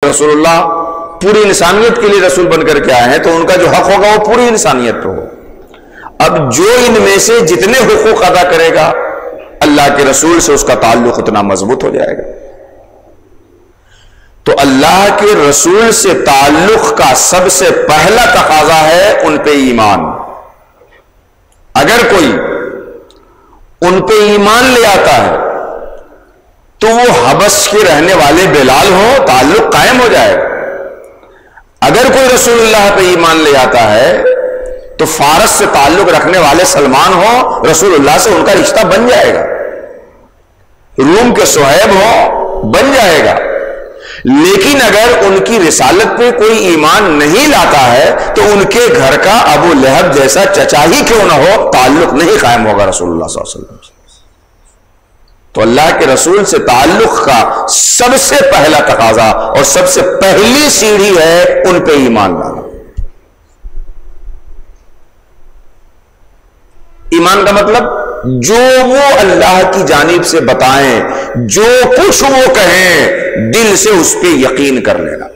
رسول اللہ پوری انسانیت کے لیے رسول بن کر کے آئے ہیں تو ان کا جو حق ہوگا وہ پوری انسانیت پہ ہو. اب جو ان میں سے جتنے حقوق ادا کرے گا اللہ کے رسول سے اس کا تعلق اتنا مضبوط ہو جائے گا. تو اللہ کے رسول سے تعلق کا سب سے پہلا تقاضا ہے ان پہ ایمان. اگر کوئی ان پہ ایمان لے آتا ہے تو وہ حبش کے رہنے والے بلال ہو تعلق قائم ہو جائے گا. اگر کوئی رسول اللہ پہ ایمان لے آتا ہے تو فارس سے تعلق رکھنے والے سلمان ہو رسول اللہ سے ان کا رشتہ بن جائے گا. روم کے صہیب ہو بن جائے گا. لیکن اگر ان کی رسالت پہ کوئی ایمان نہیں لاتا ہے تو ان کے گھر کا ابو لہب جیسا چچا ہی کیوں نہ ہو تعلق نہیں قائم ہوگا رسول اللہ صلی اللہ علیہ وسلم سے. تو اللہ کے رسول سے تعلق کا سب سے پہلا تقاضا اور سب سے پہلی سیڑھی ہے ان پہ ایمان لانا. ایمان کا مطلب جو وہ اللہ کی جانب سے بتائیں جو کچھ وہ کہیں دل سے اس پہ یقین کر لینا.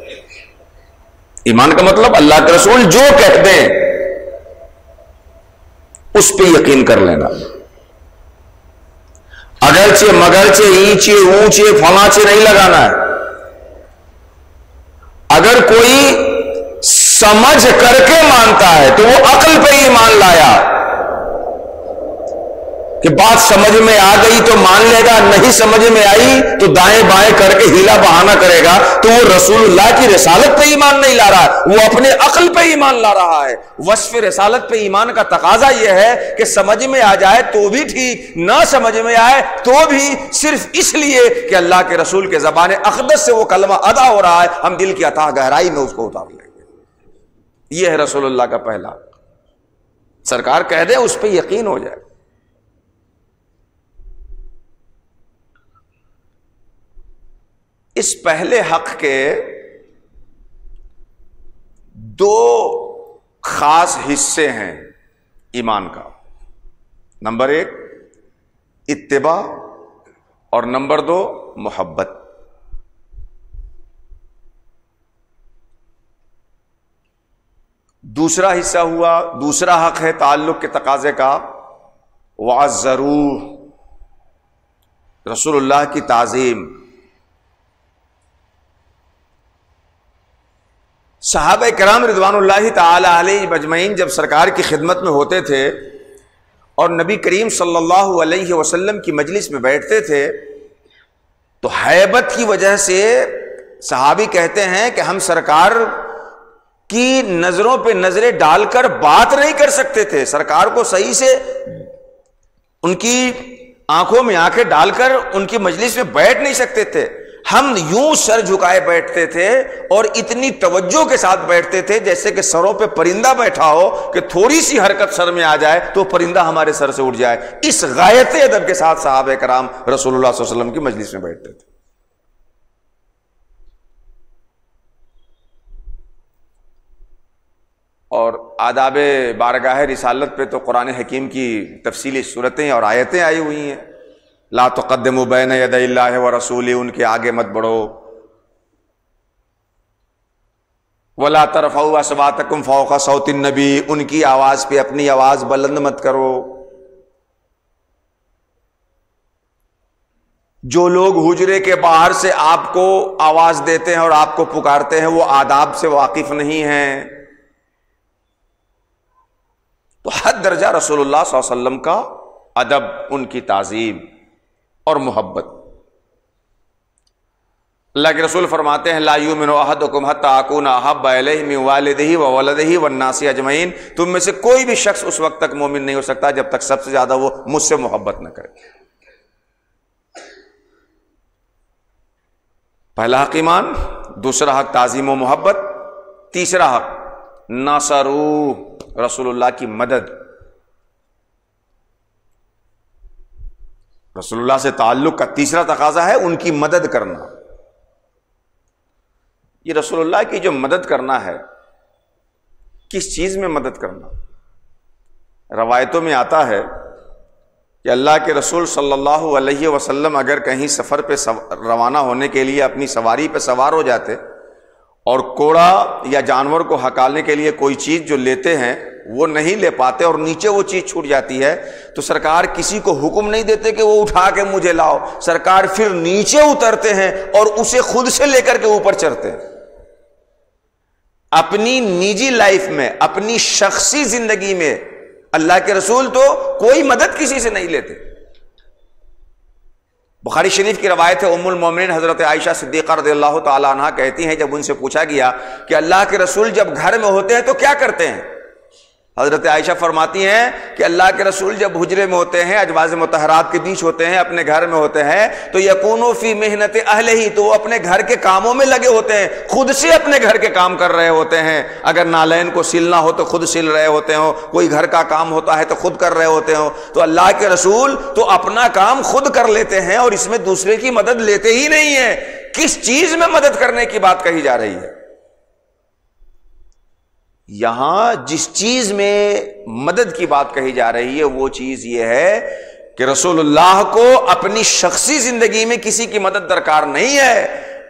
ایمان کا مطلب اللہ کے رسول جو کہتے ہیں اس پہ یقین کر لینا. اگرچہ مگرچہ اینچے اونچے فلاچے نہیں لگانا ہے. اگر کوئی سمجھ کر کے مانتا ہے تو وہ عقل پہ ایمان لایا کہ بات سمجھ میں آ گئی تو مان لے گا, نہیں سمجھ میں آئی تو دائیں بائیں کر کے ہیلا بہانہ کرے گا. تو وہ رسول اللہ کی رسالت پہ ایمان نہیں لا رہا, وہ اپنے عقل پہ ایمان لا رہا ہے. وصف رسالت پہ ایمان کا تقاضا یہ ہے کہ سمجھ میں آ جائے تو بھی ٹھیک, نہ سمجھ میں آئے تو بھی صرف اس لیے کہ اللہ کے رسول کے زبان اقدس سے وہ کلمہ ادا ہو رہا ہے, ہم دل کی اتھاہ گہرائی میں اس کو اتار لیں گے. یہ ہے رسول اللہ کا پہلا. سرکار کہہ دے اس پہ یقین ہو جائے. اس پہلے حق کے دو خاص حصے ہیں ایمان کا. نمبر 1 اتباع اور نمبر 2 محبت. دوسرا حصہ ہوا, دوسرا حق ہے تعلق کے تقاضے کا وعزروہ, رسول اللہ کی تعظیم. صحابہ کرام رضوان اللہ تعالی علیہ مجمعین جب سرکار کی خدمت میں ہوتے تھے اور نبی کریم صلی اللہ علیہ وسلم کی مجلس میں بیٹھتے تھے تو ہیبت کی وجہ سے صحابی کہتے ہیں کہ ہم سرکار کی نظروں پہ نظریں ڈال کر بات نہیں کر سکتے تھے. سرکار کو صحیح سے ان کی آنکھوں میں آنکھیں ڈال کر ان کی مجلس میں بیٹھ نہیں سکتے تھے. ہم یوں سر جھکائے بیٹھتے تھے اور اتنی توجہ کے ساتھ بیٹھتے تھے جیسے کہ سروں پہ پرندہ بیٹھا ہو کہ تھوڑی سی حرکت سر میں آ جائے تو پرندہ ہمارے سر سے اٹھ جائے. اس غایت ادب کے ساتھ صحابہ کرام رسول اللہ صلی اللہ علیہ وسلم کی مجلس میں بیٹھتے تھے. اور آداب بارگاہ رسالت پہ تو قرآن حکیم کی تفصیلی صورتیں اور آیتیں آئی ہوئی ہیں. لا تقدموا بین یدی اللہ ورسولہ, ان کے آگے مت بڑھو. ولا ترفعوا اصواتکم فوق صوت النبی, ان کی آواز پہ اپنی آواز بلند مت کرو. جو لوگ حجرے کے باہر سے آپ کو آواز دیتے ہیں اور آپ کو پکارتے ہیں وہ آداب سے واقف نہیں ہیں. تو حد درجہ رسول اللہ صلی اللہ علیہ وسلم کا ادب, ان کی تعظیم اور محبت. اللہ کے رسول فرماتے ہیں لا یؤمن احدکم حتی اکون احب الیہ من والدہ وولدہ والناس اجمعین, تم میں سے کوئی بھی شخص اس وقت تک مومن نہیں ہو سکتا جب تک سب سے زیادہ وہ مجھ سے محبت نہ کرے. پہلا حق ایمان, دوسرا حق تعظیم و محبت, تیسرا حق ناصرو, رسول اللہ کی مدد. رسول اللہ سے تعلق کا تیسرا تقاضا ہے ان کی مدد کرنا. یہ رسول اللہ کی جو مدد کرنا ہے, کس چیز میں مدد کرنا؟ روایتوں میں آتا ہے کہ اللہ کے رسول صلی اللہ علیہ وسلم اگر کہیں سفر پہ روانہ ہونے کے لیے اپنی سواری پہ سوار ہو جاتے اور کوڑا یا جانور کو ہکالنے کے لیے کوئی چیز جو لیتے ہیں وہ نہیں لے پاتے اور نیچے وہ چیز چھوٹ جاتی ہے تو سرکار کسی کو حکم نہیں دیتے کہ وہ اٹھا کے مجھے لاؤ، سرکار پھر نیچے اترتے ہیں اور اسے خود سے لے کر کے اوپر چڑھتے ہیں۔ اپنی نجی لائف میں، اپنی شخصی زندگی میں اللہ کے رسول تو کوئی مدد کسی سے نہیں لیتے۔ بخاری شریف کی روایت ہے، ام المومنین حضرت عائشہ صدیقہ رضی اللہ تعالی عنہا کہتی ہیں جب ان سے پوچھا گیا کہ اللہ کے رسول جب گھر میں ہوتے ہیں تو کیا کرتے ہیں؟ حضرت عائشہ فرماتی ہیں کہ اللہ کے رسول جب حجرے میں ہوتے ہیں، ازواج مطہرات کے بیچ ہوتے ہیں، اپنے گھر میں ہوتے ہیں تو یکونوا فی محنت اہلہ، تو وہ اپنے گھر کے کاموں میں لگے ہوتے ہیں، خود سے اپنے گھر کے کام کر رہے ہوتے ہیں۔ اگر نالین کو سلنا ہو تو خود سل رہے ہوتے ہوں، کوئی گھر کا کام ہوتا ہے تو خود کر رہے ہوتے ہوں۔ تو اللہ کے رسول تو اپنا کام خود کر لیتے ہیں اور اس میں دوسرے کی مدد لیتے ہی نہیں ہیں۔ کس چیز میں مدد کرنے کی بات کہی جا رہی ہے؟ یہاں جس چیز میں مدد کی بات کہی جا رہی ہے وہ چیز یہ ہے کہ رسول اللہ کو اپنی شخصی زندگی میں کسی کی مدد درکار نہیں ہے۔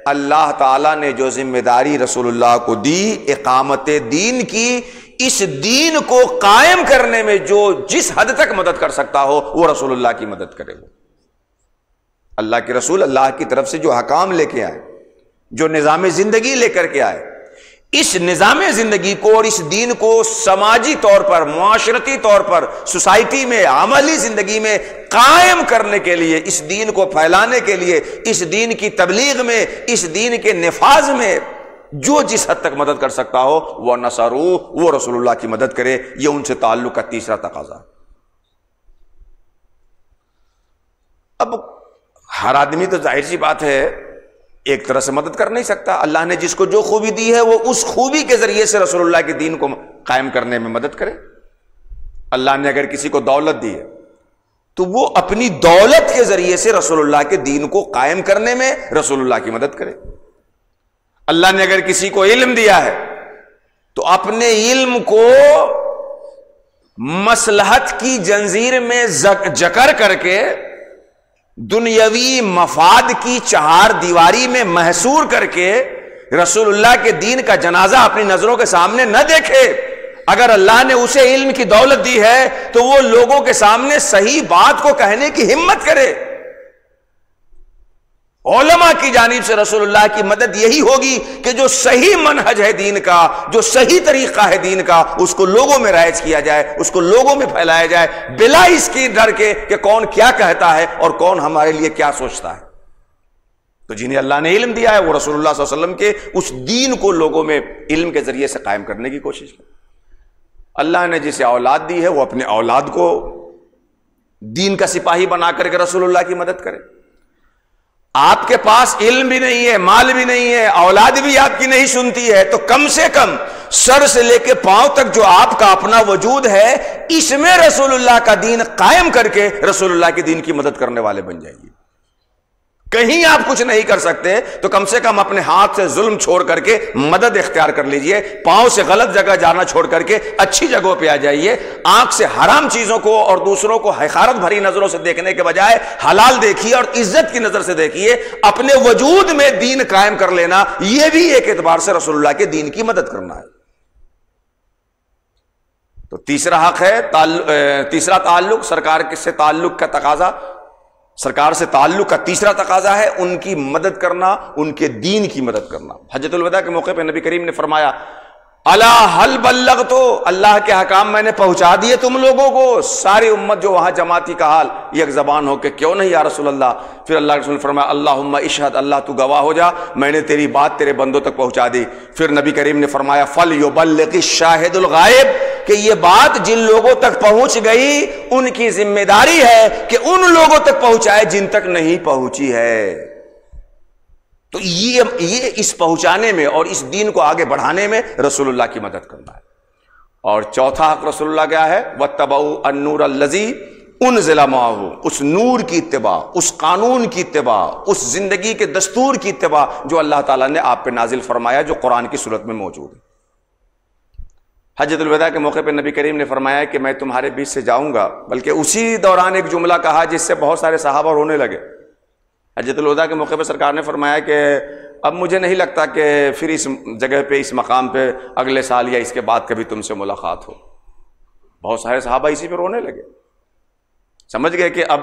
اللہ تعالیٰ نے جو ذمہ داری رسول اللہ کو دی اقامت دین کی، اس دین کو قائم کرنے میں جو جس حد تک مدد کر سکتا ہو وہ رسول اللہ کی مدد کرے۔ وہ اللہ کے رسول اللہ کی طرف سے جو حکام لے کے آئے، جو نظام زندگی لے کر کے آئے، اس نظام زندگی کو اور اس دین کو سماجی طور پر، معاشرتی طور پر، سوسائٹی میں، عملی زندگی میں قائم کرنے کے لیے، اس دین کو پھیلانے کے لیے، اس دین کی تبلیغ میں، اس دین کے نفاذ میں جو جس حد تک مدد کر سکتا ہو وہ نصرو، وہ رسول اللہ کی مدد کرے۔ یہ ان سے تعلق کا تیسرا تقاضا۔ اب ہر آدمی تو ظاہر سی بات ہے ایک طرح سے مدد کر نہیں سکتا۔ اللہ نے جس کو جو خوبی دی ہے وہ اس خوبی کے ذریعے سے رسول اللہ کے دین کو قائم کرنے میں مدد کرے۔ اللہ نے اگر کسی کو دولت دی ہے تو وہ اپنی دولت کے ذریعے سے رسول اللہ کے دین کو قائم کرنے میں رسول اللہ کی مدد کرے۔ اللہ نے اگر کسی کو علم دیا ہے تو اپنے علم کو مصلحت کی جنزیر میں جکر کر کے، دنیاوی مفاد کی چہار دیواری میں محصور کر کے رسول اللہ کے دین کا جنازہ اپنی نظروں کے سامنے نہ دیکھے۔ اگر اللہ نے اسے علم کی دولت دی ہے تو وہ لوگوں کے سامنے صحیح بات کو کہنے کی ہمت کرے۔ علماء کی جانب سے رسول اللہ کی مدد یہی ہوگی کہ جو صحیح منہج ہے دین کا، جو صحیح طریقہ ہے دین کا، اس کو لوگوں میں رائج کیا جائے، اس کو لوگوں میں پھیلایا جائے، بلا اس کی ڈر کے کہ کون کیا کہتا ہے اور کون ہمارے لیے کیا سوچتا ہے۔ تو جنہیں اللہ نے علم دیا ہے وہ رسول اللہ صلی اللہ علیہ وسلم کے اس دین کو لوگوں میں علم کے ذریعے سے قائم کرنے کی کوشش کی۔ اللہ نے جسے اولاد دی ہے وہ اپنے اولاد کو دین کا سپاہی بنا کر کے رسول اللہ کی مدد کرے۔ آپ کے پاس علم بھی نہیں ہے، مال بھی نہیں ہے، اولاد بھی آپ کی نہیں سنتی ہے، تو کم سے کم سر سے لے کے پاؤں تک جو آپ کا اپنا وجود ہے اس میں رسول اللہ کا دین قائم کر کے رسول اللہ کے دین کی مدد کرنے والے بن جائیے۔ کہیں آپ کچھ نہیں کر سکتے تو کم سے کم اپنے ہاتھ سے ظلم چھوڑ کر کے مدد اختیار کر لیجئے، پاؤں سے غلط جگہ جانا چھوڑ کر کے اچھی جگہوں پہ آ جائیے، آنکھ سے حرام چیزوں کو اور دوسروں کو حقارت بھری نظروں سے دیکھنے کے بجائے حلال دیکھیے اور عزت کی نظر سے دیکھیے۔ اپنے وجود میں دین قائم کر لینا یہ بھی ایک اعتبار سے رسول اللہ کے دین کی مدد کرنا ہے۔ تو تیسرا حق ہے تیسرا تعلق سرکار سے تعلق کا تقاضا، سرکار سے تعلق کا تیسرا تقاضا ہے ان کی مدد کرنا، ان کے دین کی مدد کرنا۔ حجۃ الوداع کے موقع پہ نبی کریم نے فرمایا الا حل بلغت، اللہ کے حکام میں نے پہنچا دیے تم لوگوں کو۔ ساری امت جو وہاں جمع تھی کا حال یک زبان ہو کہ کیوں نہیں یا رسول اللہ۔ پھر اللہ کے رسول نے فرمایا اللہم اشہد، اللہ تو گواہ ہو جا میں نے تیری بات تیرے بندوں تک پہنچا دی۔ پھر نبی کریم نے فرمایا فلیبلغ الشاہد الغائب، کہ یہ بات جن لوگوں تک پہنچ گئی ان کی ذمہ داری ہے کہ ان لوگوں تک پہنچائے جن تک نہیں پہنچی ہے۔ تو یہ اس پہنچانے میں اور اس دین کو آگے بڑھانے میں رسول اللہ کی مدد کرنا ہے۔ اور چوتھا حق رسول اللہ کیا ہے؟ وَاتَّبَعُوا النُّورَ الَّذِي أُنزِلَ مَعَهُ، اس نور کی اتباع، اس قانون کی اتباع، اس زندگی کے دستور کی اتباع جو اللہ تعالیٰ نے آپ پہ نازل فرمایا، جو قرآن کی صورت میں موجود ہے۔ حجۃ الوداع کے موقع پہ نبی کریم نے فرمایا کہ میں تمہارے بیچ سے جاؤں گا، بلکہ اسی دوران ایک جملہ کہا جس سے بہت سارے صحابہ رونے لگے۔ حجۃ الوداع کے موقع پہ سرکار نے فرمایا کہ اب مجھے نہیں لگتا کہ پھر اس جگہ پہ اس مقام پہ اگلے سال یا اس کے بعد کبھی تم سے ملاقات ہو. بہت سارے صحابہ اسی پہ رونے لگے، سمجھ گئے کہ اب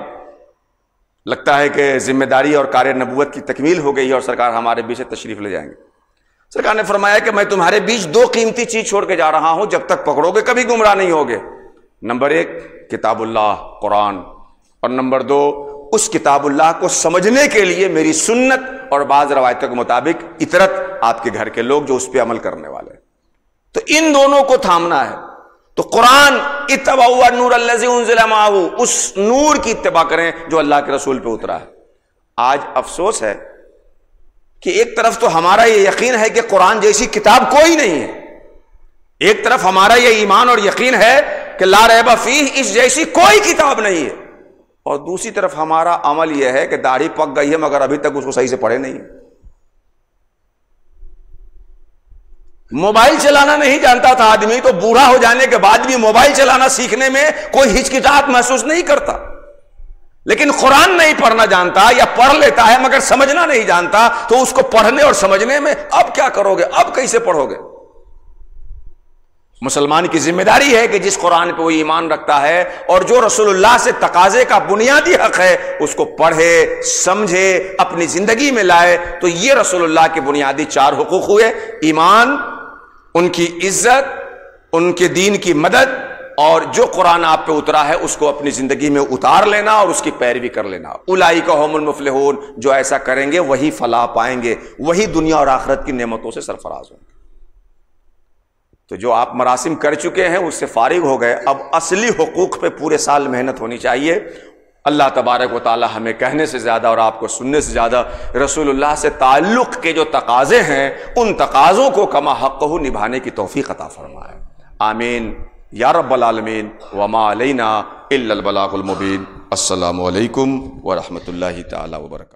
لگتا ہے کہ ذمہ داری اور کار نبوت کی تکمیل ہو گئی ہے اور سرکار ہمارے بیچ سے تشریف لے جائیں گے. سرکار نے فرمایا کہ میں تمہارے بیچ دو قیمتی چیز چھوڑ کے جا رہا ہوں، جب تک پکڑو گے کبھی گمراہ نہیں ہوگے. نمبر 1 کتاب اللہ قرآن، اور نمبر 2 اس کتاب اللہ کو سمجھنے کے لیے میری سنت اور بعض روایتوں کے مطابق اطرت آپ کے گھر کے لوگ جو اس پہ عمل کرنے والے ہیں. تو ان دونوں کو تھامنا ہے. تو قرآن اتبعوا النور الذی انزل معہ، اس نور کی اتباع کریں جو اللہ کے رسول پہ اترا ہے. آج افسوس ہے کہ ایک طرف تو ہمارا یہ یقین ہے کہ قرآن جیسی کتاب کوئی نہیں ہے، ایک طرف ہمارا یہ ایمان اور یقین ہے کہ لا ریب فیہ اس جیسی کوئی کتاب نہیں ہے، اور دوسری طرف ہمارا عمل یہ ہے کہ داڑھی پک گئی ہے مگر ابھی تک اس کو صحیح سے پڑھے نہیں. موبائل چلانا نہیں جانتا تھا آدمی تو بوڑھا ہو جانے کے بعد بھی موبائل چلانا سیکھنے میں کوئی ہچکچاہٹ محسوس نہیں کرتا. لیکن قرآن نہیں پڑھنا جانتا یا پڑھ لیتا ہے مگر سمجھنا نہیں جانتا، تو اس کو پڑھنے اور سمجھنے میں اب کیا کرو گے، اب کیسے پڑھو گے. مسلمان کی ذمہ داری ہے کہ جس قرآن پہ وہ ایمان رکھتا ہے اور جو رسول اللہ سے تقاضے کا بنیادی حق ہے اس کو پڑھے، سمجھے، اپنی زندگی میں لائے. تو یہ رسول اللہ کے بنیادی 4 حقوق ہوئے: ایمان، ان کی عزت، ان کے دین کی مدد، اور جو قرآن آپ پہ اترا ہے اس کو اپنی زندگی میں اتار لینا اور اس کی پیروی کر لینا. اولئک هم المفلحون، جو ایسا کریں گے وہی فلاح پائیں گے، وہی دنیا اور آخرت کی نعمتوں سے سرفراز ہوں گے. تو جو آپ مراسم کر چکے ہیں اس سے فارغ ہو گئے، اب اصلی حقوق پہ پورے سال محنت ہونی چاہیے. اللہ تبارک و تعالی ہمیں کہنے سے زیادہ اور آپ کو سننے سے زیادہ رسول اللہ سے تعلق کے جو تقاضے ہیں ان تقاضوں کو کما حقہ نبھانے کی توفیق عطا فرمائے. آمین یا رب العالمین. وما علینا الا البلاغ المبین. السلام علیکم ورحمۃ اللہ تعالی وبرکاتہ.